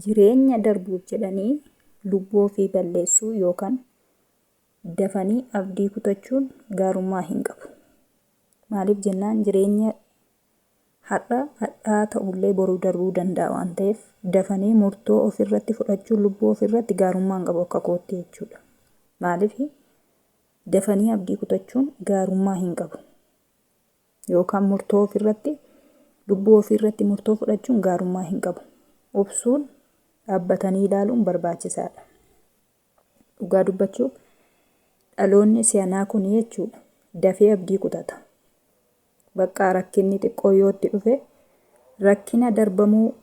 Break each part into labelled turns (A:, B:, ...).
A: jireenya darbuuf jedhanii lubbuu ofii balleessuu yookaan dafanii abdii kutachuun gaarummaa hin qabu. Maaliif jennaan jireenya hadhaa ta'ullee boruu darbuu danda'a waan ta'eef dafanii murtoo ofirratti fudhachuun lubbuu ofirratti gaarummaa hin qabu akka kootti jechuudha. Maaliif dafanii abdii kutachuun gaarummaa hin qabu yookaan murtoo ofirratti lubbuu ofirratti murtoo fudhachuun gaarummaa hin qabu. Obsuun dhaabbatanii ilaaluun barbaachisaadha. Dhugaa dubbachuuf dhaloonni si'anaa kun jechuudha dafee abdii kutata. Bakka rakkinni xiqqoo yoo itti dhufe rakkina darbamuu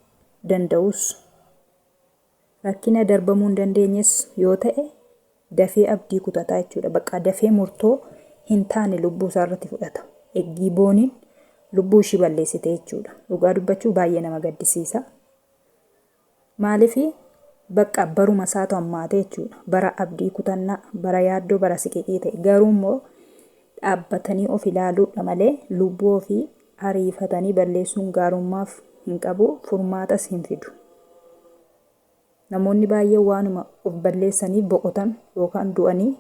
A: danda'us rakkina darbamuu hin dandeenyes yoo ta'e dafee abdii kutata jechuudha. Bakka dafee murtoo hin taane lubbuu isaa irratti fudhata. Eeggii booniin lubbuu ishii balleessite jechuudha. Dhugaa dubbachuu baay'ee nama gaddisiisa. Maaliif bakka baruma isaatu hammaate jechuudha. Bara abdii kutannaa, bara yaaddoo, bara siqiqii ta'e. Garuu immoo dhaabbatanii of ilaaluudha malee lubbuu ofii ariifatanii balleessuun gaarummaaf hin qabu, furmaatas hin fidu. Namoonni baay'een waanuma of balleessanii boqotan yookaan du'anii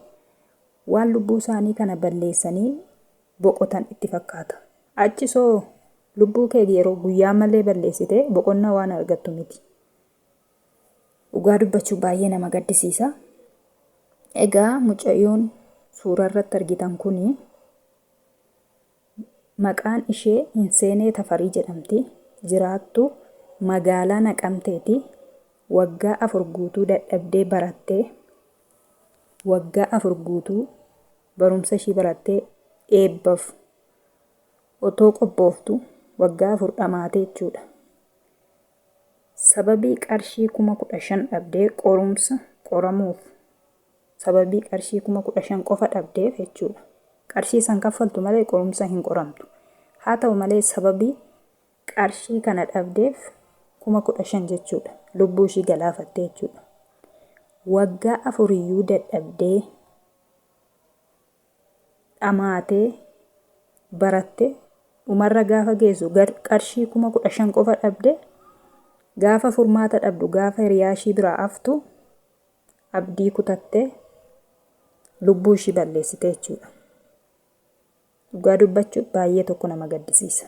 A: waan lubbuu isaanii kana balleessanii boqotan itti fakkaata. Achisoo lubbuu kee yeroo guyyaa malee balleessite boqonnaa waan argattu miti. Dhugaa dubbachuu baay'ee nama gaddisiisa. Egaa mucayyoon suuraa irratti argitan kuni maqaan ishee Hinseenee Tafarii jedhamti. Jiraattu magaalaa Naqamteeti. Waggaa 4 guutuu dadhabdee barattee waggaa 4 guutuu barumsa ishii barattee eebbaaf otoo qophooftu waggaa 4 dhamaatee jechuudha. Sababii qarshii 15,000 dhabdee qoramuuf sababii qarshii 15,000 qofa dhabdeef jechuudha. Qarshii san kaffaltu malee qorumsa hin qoramtu. Haa ta'u malee sababii qarshii kana dhabdeef 15,000 jechuudha. Lubbuu ishii galaafattee jechuudha. Waggaa 4 iyyuu dadhabdee dhamaatee baratte dhumarra gaafa geessu qarshii 15,000 qofa dhabdee gaafa furmaata dhabdu gaafa hiriyaa ishii biraa haftu abdii kutattee lubbuu ishii balleessite jechuudha. Dhugaa dubbachuun baay'ee tokko nama gaddisiisa.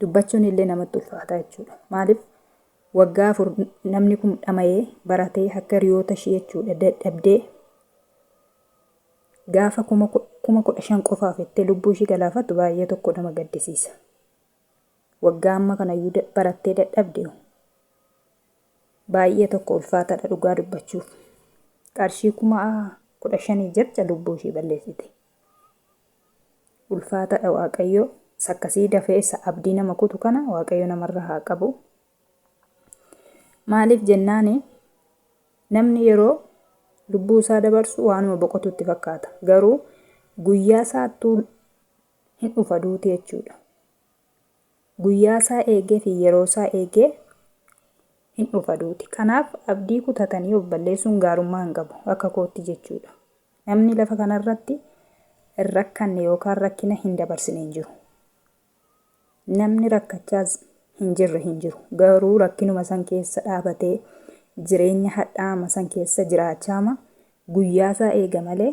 A: Dubbachuun illee namatti ulfaata jechuudha. Maaliif waggaa 4 namni kun dhama'ee baratee akka hiriyoota ishii jechuudha dadhabdee gaafa 15,000 qofaaf jettee lubbuu ishii galaafattu baay'ee tokko nama gaddisiisa. Waggaa amma kanayyuu barattee dadhabde baay'ee tokko ulfaataadha dhugaa dubbachuuf. Qarshii 15,000 jecha lubbuu ishii balleessite. Ulfaataadha Waaqayyo sakkasii dafee isa abdii nama kutu kana Waaqayyo namarra haa qabu. Maaliif jennaani namni yeroo lubbuu isaa dabarsu waanuma boqotutti fakkaata. Garuu guyyaa isaattuu hin dhufa duuti jechuudha. Guyyaa isaa eegee fi yeroo isaa eegee hin dhufa duuti. Kanaaf abdii kutatanii of balleessuun gaarummaa hin qabu akka kootti jechuudha. Namni lafa kanarratti hin rakkanne yookaan rakkina hin dabarsine hin jiru. Namni rakkachaas hin jirre hin jiru. Garuu rakkinuma san keessa dhaabatee jireenya hadhaama san keessa jiraachaama guyyaa isaa eega malee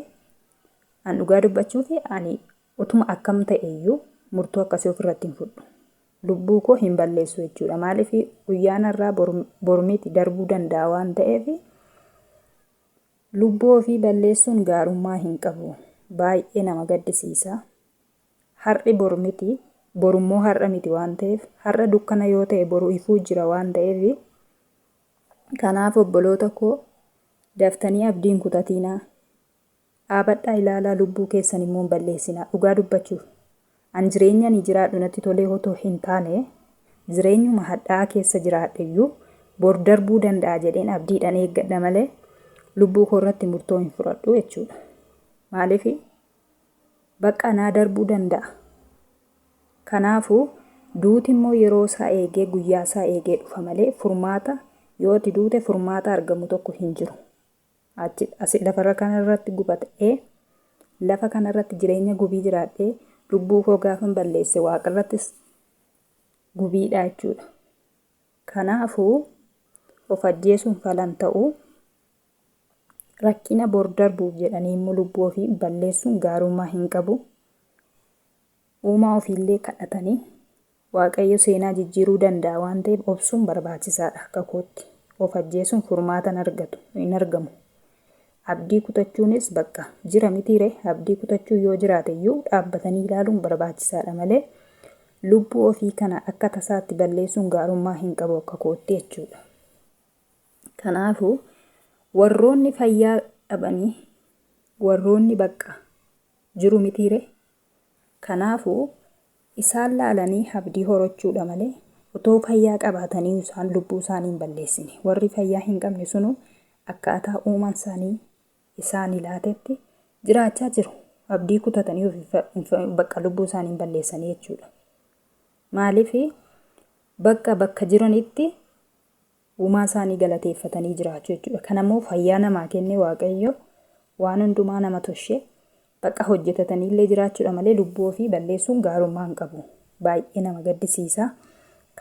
A: an dhugaa dubbachuu fi ani utuma akkam ta'e iyyuu murtoo akkasii ofirratti hin fudhu. Lubbuu koo hin balleessu jechuudha. Maaliif guyyaan irraa bormiitti darbuu danda'a waan ta'eef lubbuu ofii balleessuun gaarummaa hin qabu. Baay'ee nama gaddisiisa. Har'i bormiiti, borummoo har'a miti waan ta'eef har'a dukkana yoo ta'e boru ifuu jira waan ta'eef kanaaf obboloota koo daftanii abdiin kutatinaa. Dhaabadhaa ilaalaa lubbuu keessan immoo balleessinaa. Dhugaa dubbachuuf an jireenya ni jiraadhu natti tolee otoo hin taane jireenyuma hadhaa keessa jiraadheyyuu bor darbuu danda'a jedheen abdiidhaan eeggadha malee lubbuu koo irratti murtoo hin fudhadhu jechuudha. Maaliif bakka naa darbuu danda'a. Kanaafuu duuti immoo yeroo isaa eegee guyyaa isaa eegee dhufa malee furmaata yoo itti duute furmaata argamu tokko hin jiru. Asi lafa kanarratti gubatee lafa kanarratti jireenya gubii jiraadhee lubbuu koo gaafan balleesse waaqarrattis gubiidha jechuudha. Kanaafuu of ajjeesuun falan ta'uu rakkina bor darbuuf jedhanii immoo lubbuu ofii balleessuun gaarummaa hin qabu. Uumaa ofiillee kadhatanii Waaqayyo seenaa jijjiiruu danda'a waan ta'eef obsuun barbaachisaadha akka kootti. Of ajjeesuun furmaata hin argamu. Abdii kutachuunis bakka jira mitiire abdii kutachuu yoo jiraate iyyuu dhaabbatanii ilaaluun barbaachisaadha malee lubbuu ofii kana akka tasaatti balleessuun gaarummaa hin qabu akka kootti jechuudha. Kanaafuu warroonni fayyaa dhabanii warroonni bakka jiru mitiire kanaafuu isaan laalanii abdii horachuudha malee otoo fayyaa qabaatanii isaan lubbuu isaanii hin balleessine. Warri fayyaa hin qabne sunu akkaataa uumaan isaanii isaan ilaatetti jiraachaa jiru. Abdii kutatanii bakka lubbuu isaanii hin balleessanii jechuudha. Maaliif bakka jiranitti uumaa isaanii galateeffatanii jiraachuu jechuudha. Kanammoo fayyaa namaa kenne Waaqayyo waan hundumaa nama toshee bakka hojjetatanii illee jiraachuudha malee lubbuu ofii balleessuun gaarummaa hin qabu. Baay'ee nama gaddisiisa.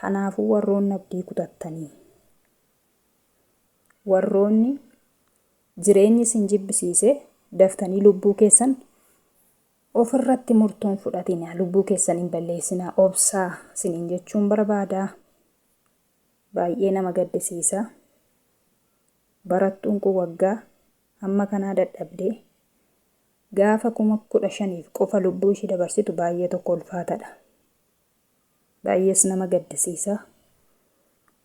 A: Kanaafuu warroonni abdii kutattanii warroonni jireenyi isin jibbisiise daftanii lubbuu keessan ofirratti murtoon fudhatina. Lubbuu keessan hin balleessinaa. Obsaa isiniin jechuun barbaada. Baay'ee nama gaddisiisa. Barattuun kun waggaa amma kanaa dadhabdee gaafa 15,000 qofa lubbuu ishee dabarsitu baay'ee tokko ulfaatadha. Baay'ees nama gaddisiisa.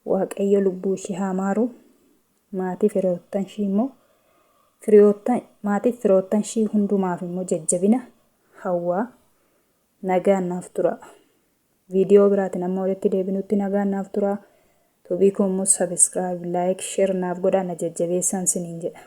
A: Waaqayyo lubbuu ishee haa maaru. Maatii firoottan ishee immoo maatiif firoottan ishee hundumaaf immoo jajjabina hawwaa. Nagaan naaf tura. Viidiyoo biraatiin amma walitti deebinutti nagaan naaf tura. Tobii kun immoo subscribe, like, share naaf godhaa na jajjabeessan isiniin jedha.